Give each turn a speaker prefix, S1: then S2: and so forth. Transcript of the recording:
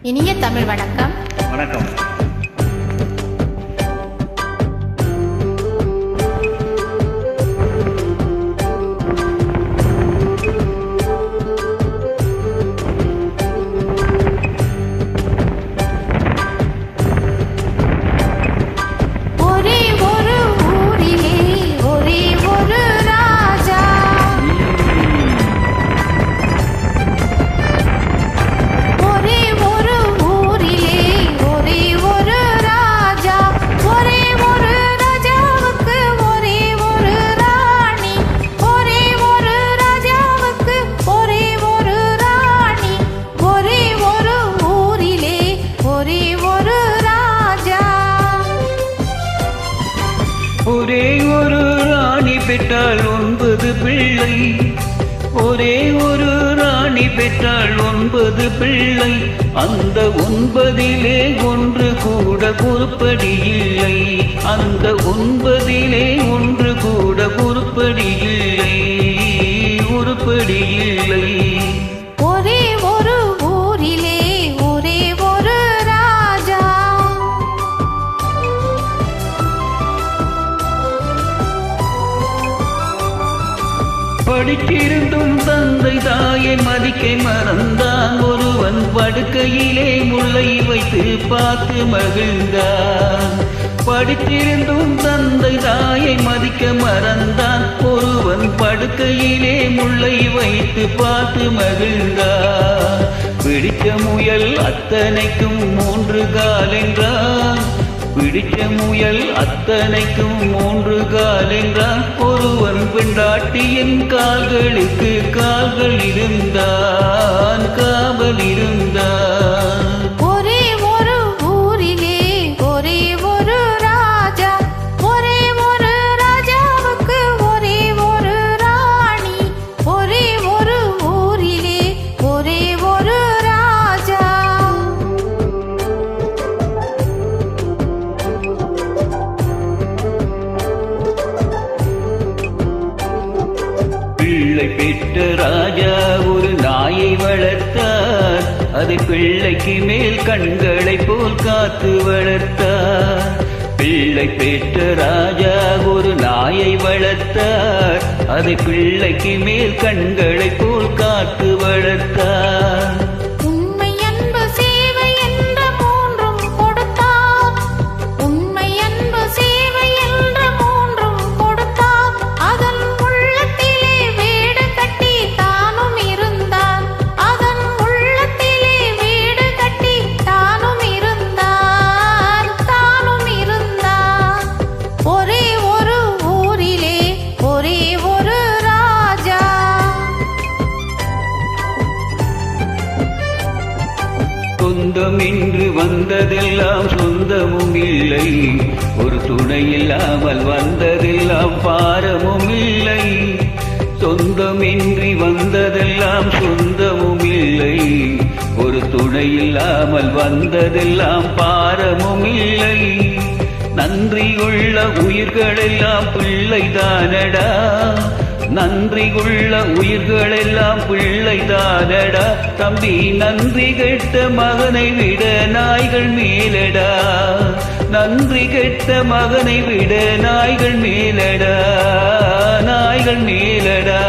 S1: இனிய தமிழ் வணக்கம்.
S2: வணக்கம். ஒரே ஒரு ராணி பெற்றாள் 9 பிள்ளை. ஒரே ஒரு ராணி பெற்றாள் 9 பிள்ளை. அந்த 9லே ஒன்று கூட உருப்படி இல்லை. அந்த 9லே ஒன்று கூட உருப்படி இல்லை. உருப்படி இல்லை. படித்திருந்தும் தந்தை தாயை மதிக்க மறந்தான். ஒருவன் படுக்கையிலே முல்லை வைத்து பார்த்து மகிழ்ந்தான். படித்திருந்தும் தந்தை தாயை மதிக்க மறந்தான். ஒருவன் படுக்கையிலே முல்லை வைத்து பார்த்து மகிழ்ந்தான். பிடித்த முயல் அத்தனைக்கும் 3 கால் என்றான். பிடித்த முயல் அத்தனைக்கும் 3 கால் என்றான். ஒருவன் பெண்டாட்டியின் கால்களுக்கு கால்கள் இருந்தான். காவல் இருந்தான். பிள்ளை பெற்ற ராஜா ஒரு நாயை வளர்த்தார். அதை பிள்ளைக்கு மேல் கண்களை போல் காத்து வளர்த்தார். பிள்ளை பெற்ற ராஜா ஒரு நாயை வளர்த்தார். அதை பிள்ளைக்கு மேல் கண்களை போல் காத்து வளர்த்தார். சொந்தம் என்று வந்ததெல்லாம் சொந்தமும் இல்லை. ஒரு துணை இல்லாமல் வந்ததெல்லாம் பாரமும் இல்லை. சொந்தமின்றி வந்ததெல்லாம் சொந்தமும் இல்லை. ஒரு துணை இல்லாமல் வந்ததெல்லாம் பாரமும் இல்லை. நன்றியுள்ள உயிர்களெல்லாம் பிள்ளைதானடா. நன்றியுள்ள உயிர்களெல்லாம் பிள்ளைதானடா. தம்பி நன்றி கெட்ட மகனை விட நாய்கள் மேலடா. நன்றி கெட்ட மகனை விட நாய்கள் மேலடா. நாய்கள் மேலடா.